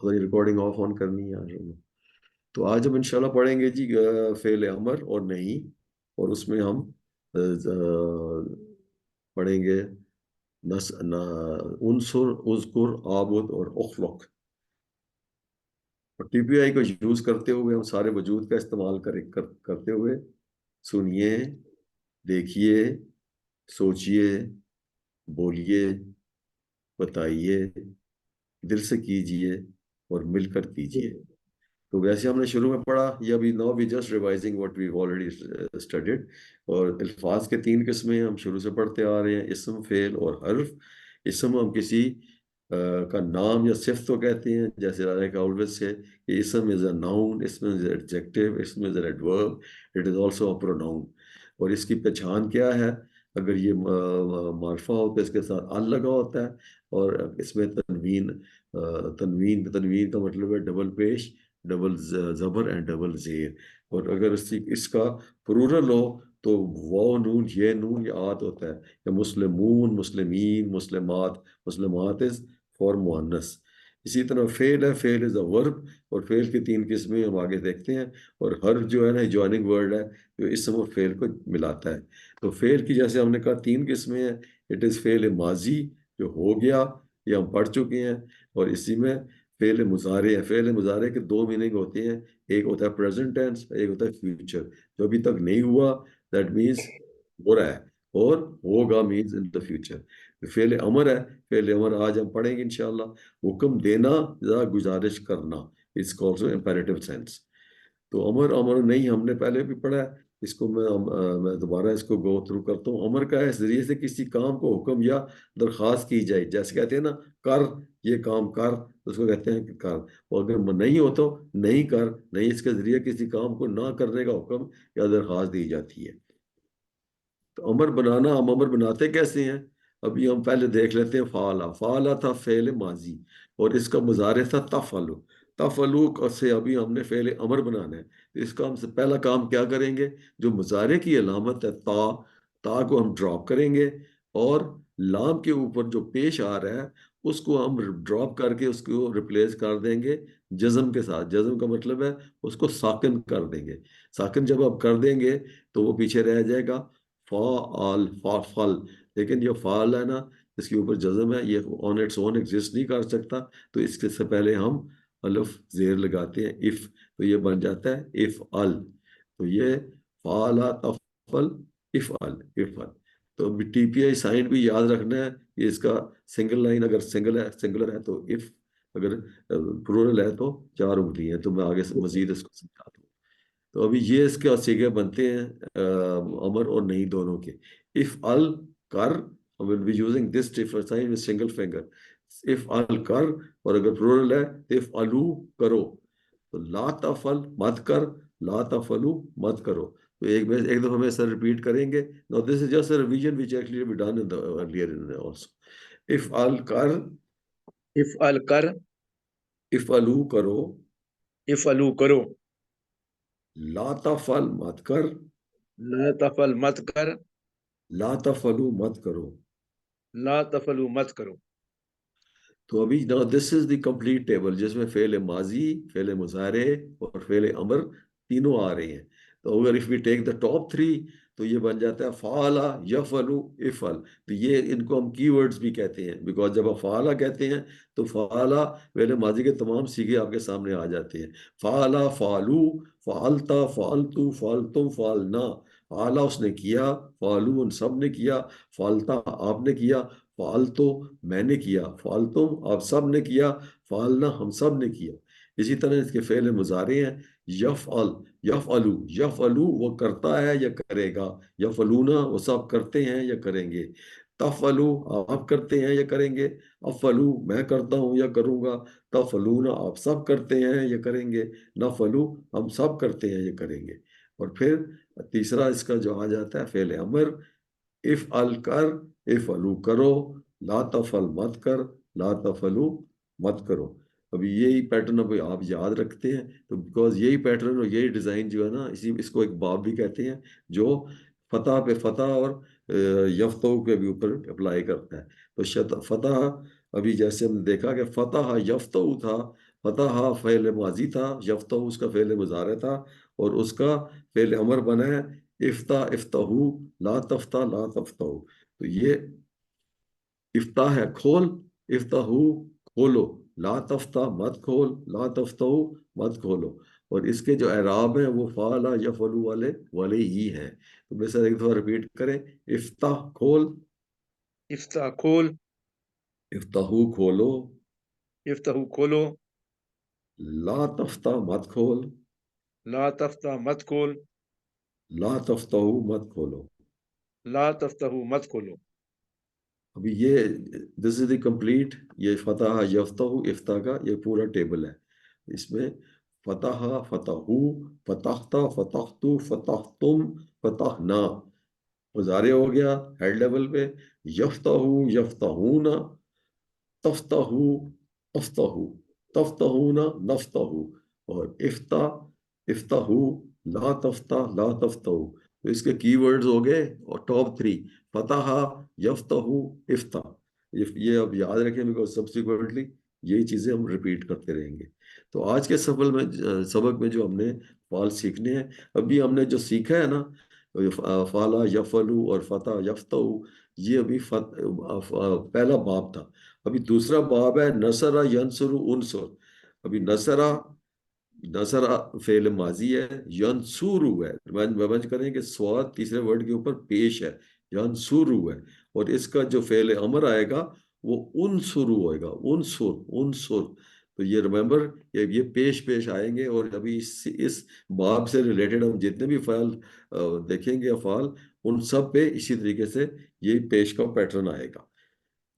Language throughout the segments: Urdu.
ریکارڈنگ آف آن کرنی ہے آج ہمیں۔ تو آج ہم انشاءاللہ پڑھیں گے جی فعل امر اور نہیں، اور اس میں ہم پڑھیں گے عنصر، اذکر، عابد اور اخلق۔ اور ٹی پی آئی کو یوز کرتے ہوئے ہم سارے وجود کا استعمال کرتے ہوئے سنیے، دیکھیے، سوچئے، بولیے، بتائیے، دل سے کیجئے اور مل کر کیجئے۔ تو ویسے ہم نے شروع میں پڑھا، یہ ابھی now we just revising what we already studied. اور الفاظ کے 3 قسمیں ہم شروع سے پڑھتے آ رہے ہیں، اسم، فعل اور حرف۔ اسم ہم کسی کا نام یا صفت کو کہتے ہیں، جیسے لائک آلویز سے کہ اسم از اے ناؤن، اسم از اے ایڈجیکٹو، اسم is a adverb, it is also a pronoun. اور اس کی پہچان کیا ہے؟ اگر یہ معرفہ ہو تو اس کے ساتھ ال لگا ہوتا ہے، اور اس میں تنوین کا مطلب ہے ڈبل پیش، ڈبل زبر اینڈ ڈبل زیر۔ اور اگر اس کا پلورل ہو تو واو نون یہ نون یہ آت ہوتا ہے، یا مسلمون، مسلمین، مسلمات، مسلمات از فار مؤنث۔ اسی طرح فعل ہے، فعل از اے ورب، اور فعل کی 3 قسمیں ہم آگے دیکھتے ہیں۔ اور ہر جو ہے نا جوائننگ ورڈ ہے جو اسم اور فعل کو ملاتا ہے۔ تو فعل کی جیسے ہم نے کہا 3 قسمیں ہیں، اٹ از فعل ماضی جو ہو گیا، یہ ہم پڑھ چکے ہیں۔ اور اسی میں فعل مضارع ہے، فعل مضارع کے 2 میننگ ہوتے ہیں، ایک ہوتا ہے پریزنٹ ٹینس، ایک ہوتا ہے فیوچر۔ جو ابھی تک نہیں ہوا دیٹ مینس ہو رہا ہے، اور ہوگا مینس ان دا فیوچر۔ فعل امر ہے، فعل امر آج ہم پڑھیں گے انشاءاللہ۔ حکم دینا یا گزارش کرنا، اٹس آلسو امپیریٹو سینس۔ تو امر نہیں ہم نے پہلے بھی پڑھا ہے، اس کو میں دوبارہ اس کو گو تھرو کرتا ہوں۔ امر کا ہے ذریعے سے کسی کام کو حکم یا درخواست کی جائے، جیسے کہتے ہیں نا کر، یہ کام کر، اس کو کہتے ہیں کہ کر۔ اور اگر نہیں ہو تو نہیں کر، نہیں اس کے ذریعے کسی کام کو نہ کرنے کا حکم یا درخواست دی جاتی ہے۔ تو امر بنانا، ہم امر بناتے کیسے ہیں؟ ابھی ہم پہلے دیکھ لیتے ہیں فعلا۔ فعلا تھا فعل ماضی، اور اس کا مضارع تھا تفعلو۔ تفعلو سے ابھی ہم نے فعل امر بنانا ہے، تو اس کا ہم سے پہلا کام کیا کریں گے؟ جو مضارع کی علامت ہے تا، تا کو ہم ڈراپ کریں گے، اور لام کے اوپر جو پیش آ رہا ہے اس کو ہم ڈراپ کر کے اس کو ریپلیس کر دیں گے جزم کے ساتھ۔ جزم کا مطلب ہے اس کو ساکن کر دیں گے۔ ساکن جب آپ کر دیں گے تو وہ پیچھے رہ جائے گا فعال، فعل۔ لیکن یہ فعل ہے نا، اس کے اوپر جزم ہے، یہ آن اٹس اون ایگزسٹ نہیں کر سکتا، تو اس کے سے پہلے ہم الف زیر لگاتے ہیں اف، تو یہ بن جاتا ہے افعل۔ تو یہ فعل تفعل افعل افعل۔ تو ٹی پی آئی سائن بھی یاد رکھنا ہے کہ اس کا سنگل لائن اگر سنگلر ہے تو اف، اگر پلورل ہے تو 4 انگلی ہیں۔ تو میں آگے سے مزید اس کو سمجھا دوں۔ تو ابھی یہ اس کے سیگے بنتے ہیں امر اور نہیں دونوں کے۔ اف ال کر، will be using this different sign with single finger۔ If ال کر، اور اگر پلورل ہے تو اف الو کرو۔ تو لا تفعل مت کر، لا تفعلو مت کرو۔ تو ایک دفعہ میں ایسا ریپیٹ کریں گے۔ Now this is just a revision which actually we done in the earlier also۔ If ال کر، افعل کر، اف الو کرو، افعلو کرو، لا تفعل مت کر، لا تفعل مت کر، لا تفعلو مت کرو۔ لا تفعلو مت کرو۔ تو ابھی now this is the complete table جس میں فعل ماضی، فعل مضارع اور فعل امر تینوں آ رہے ہیں۔ تو اگر if we take the top 3 تو یہ بن جاتا ہے فعلا، یفعلو، افعل۔ تو یہ ان کو ہم کی ورڈز بھی کہتے ہیں، بیکاز جب آپ فعلا کہتے ہیں تو فعلا فعل ماضی کے تمام صیغے آپ کے سامنے آ جاتے ہیں۔ فعلا، فعلو، فعلتا، فعلتو، فعلتم، فعلنا۔ فعلا اس نے کیا، فعلو ان سب نے کیا، فعلتا آپ نے کیا، فعلتو میں نے کیا، فعلتم آپ سب نے کیا، فعلنا ہم سب نے کیا۔ اسی طرح اس کے فعل مضارع ہیں یفعل، یفعلو، یفعلو وہ کرتا ہے یا کرے گا، یفعلونا وہ سب کرتے ہیں یا کریں گے، تفعلو آپ کرتے ہیں یا کریں گے، افعلو میں کرتا ہوں یا کروں گا، تفعلونا آپ سب کرتے ہیں یا کریں گے، نفعلو ہم سب کرتے ہیں یا کریں گے۔ اور پھر تیسرا اس کا جو آ جاتا ہے فعل امر، افعل کر، افعلو کرو، لا تفعل مت کر، لا تفعلو مت کرو۔ ابھی یہی پیٹرن ابھی آپ یاد رکھتے ہیں، تو بیکاز یہی پیٹرن اور یہی ڈیزائن جو ہے نا، اس کو ایک باب بھی کہتے ہیں جو فتح پہ فتح اور یفتح کے بھی اوپر اپلائی کرتا ہے۔ تو فتح ابھی جیسے ہم نے دیکھا کہ فتح یفتح تھا، فتح فعل ماضی تھا، یفتح اس کا فعل مضارع تھا، اور اس کا فعل امر بنا ہے افتح افتحو، لا تفتح لا تفتحو. تو یہ افتح ہے کھول، افتحو کھولو، لا تفتح مت کھول، لا تفتحو مت کھولو. اور اس کے جو اعراب ہیں وہ فعلا یفعلو والے والے ہی ہیں. تو میں سر ایک دفعہ ریپیٹ کریں. افتح کھول، افتح کھول، افتحو کھولو، افتحو کھولو، لا تفتح مت کھول، لا تفتح مت کھول، لا تفتحو مت کھولو. لا تفتحو مت کھولو. ابھی یہ دس از دی کمپلیٹ. یہ فتح یفتح افتح کا یہ پورا ٹیبل ہے. اس میں فتح فتحو، فتحتا فتحتو، فتحتم، فتحنا مضارع ہو گیا ہیڈ لیول پہ. یفتح یفتحون، تفتح افتح، تفتحون نفتح. اور افتح افتح، لا تفتح لا تفتح. تو اس کے کی ورڈز ہو گئے اور ٹاپ 3 فتح یفتح افتح. یہ اب یاد رکھیں بیکاز سبسیکوینٹلی یہی چیزیں ہم ریپیٹ کرتے رہیں گے. تو آج کے سبق میں جو ہم نے فعال سیکھنے ہیں، ابھی ہم نے جو سیکھا ہے نا فعلا یفعلو اور فتح یفتح، یہ ابھی پہلا باب تھا. ابھی دوسرا باب ہے نصرہ ینصر انصر. ابھی نصرہ نصرہ فعل ماضی ہے، ینصرو ہے. ممج کریں کہ سواد تیسرے ورڈ کے اوپر پیش ہے، ینصرو ہے. اور اس کا جو فعل امر آئے گا وہ انصرو ہوئے گا، انصر انصر. تو یہ ریمبر یہ پیش پیش آئیں گے. اور ابھی اس باب سے ریلیٹڈ ہم جتنے بھی فعل دیکھیں گے افعال، ان سب پہ اسی طریقے سے یہ پیش کا پیٹرن آئے گا.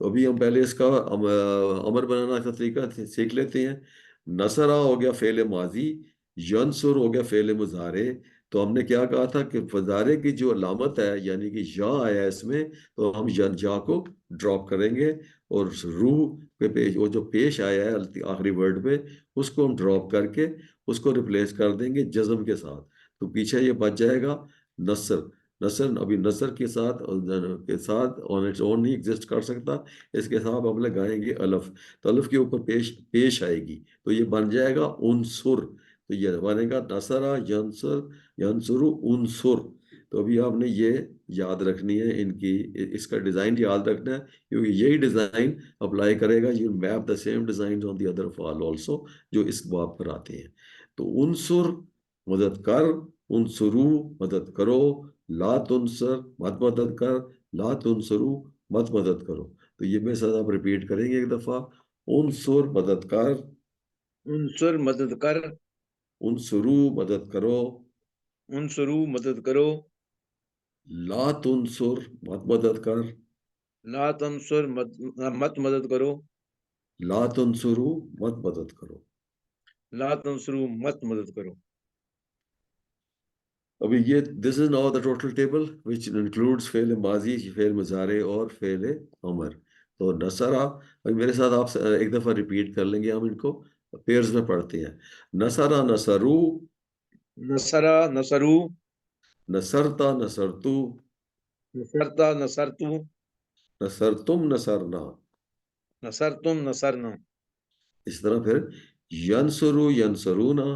تو ابھی ہم پہلے اس کا امر بنانا کا طریقہ سیکھ لیتے ہیں. نصرہ ہو گیا فعل ماضی، ینصر ہو گیا فعل مضارع. تو ہم نے کیا کہا تھا کہ مضارع کی جو علامت ہے یعنی کہ یا آیا اس میں، تو ہم یا کو ڈراپ کریں گے، اور روح پہ وہ جو پیش آیا ہے آخری ورڈ پہ اس کو ہم ڈراپ کر کے اس کو ریپلیس کر دیں گے جزم کے ساتھ. تو پیچھے یہ بچ جائے گا نصر. نصر ابھی نصر کے ساتھ آن اٹس اون نہیں ایگزسٹ کر سکتا. اس کے ساتھ ہم لگائیں گے الف. تو الف کے اوپر پیش آئے گی تو یہ بن جائے گا انصر. تو یہ بنے گا نصرہ ینصر ینصر انصر. تو ابھی آپ نے یہ یاد رکھنی ہے، ان کی اس کا ڈیزائن یاد رکھنا ہے، کیونکہ یہی ڈیزائن اپلائی کرے گا. You map the same design on the other فعال آلسو جو اس باب پر آتے ہیں. تو انصر مدد کر، انصرو مدد کرو، لا تنصر مت مدد کر، لا تنصرو مت مدد کرو. تو یہ میں ساتھ آپ ریپیٹ کریں گے ایک دفعہ. انصر مدد کر، انصر مدد کر، انصرو مدد کرو، انصرو مدد کرو، لا تنصر مت مدد کر، لا تنصر مت مدد کرو، لا تنصرو مت مدد کرو. لا تنصرو مت مدد کرو. ابھی یہ this is now the total table which includes فعل ماضی، فعل مضارع اور فعل امر. تو نصرہ ابھی میرے ساتھ آپ ایک دفعہ ریپیٹ کر لیں گے، ہم ان کو پیئرز میں پڑھتے ہیں. نصرہ نصرو، نصرہ نصرو، نصرتا نصرتو، نصرتا نصرتو، نصرتم نصرنا. نصرتم نصرنا. اس طرح پھر ینصرو ینصرونا،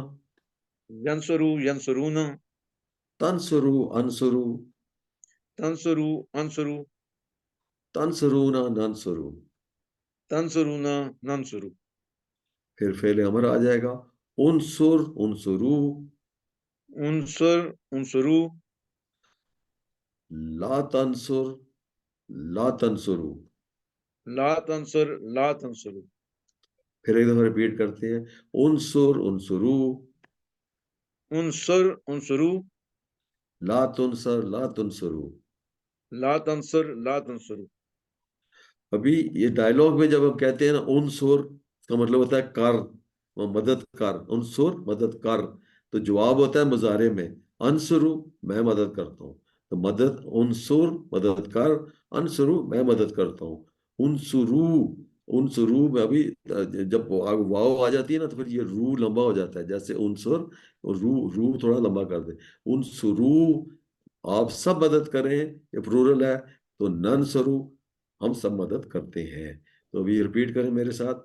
ینصرو ینصرون، تنصرو انصرو، تنصرو انصرو، تنصرونا ننصرو. تنصرون ننصرو. پھر فعل امر آ جائے گا انصر انصرو، انصر انصرو، لا تنصر لا تنصرو. لا تنصر لا تنصرو. پھر ایک دفعہ ریپیٹ کرتے ہیں انصر انصرو، انصر انصرو، لا تنصر لا تنصرو. لا تنصر لا تنصرو. ابھی یہ ڈائلوگ میں جب ہم کہتے ہیں نا انصر، اس کا مطلب ہوتا ہے کر، مدد کر. انصر مدد کر. تو جواب ہوتا ہے مضارع میں انصرو میں مدد کرتا ہوں. تو مدد انصر مدد کر، انصرو میں مدد کرتا ہوں. انصرو انصرو میں ابھی جب واو آ جاتی ہے نا تو پھر یہ رو لمبا ہو جاتا ہے، جیسے انصر رو تھوڑا لمبا کر دے. انصرو آپ سب مدد کریں، یہ پلورل ہے. تو ننصرو ہم سب مدد کرتے ہیں. تو ابھی ریپیٹ کریں میرے ساتھ.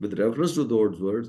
with reference to those words,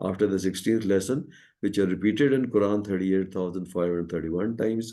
after the 16th lesson, which are repeated in Quran 38,531 times.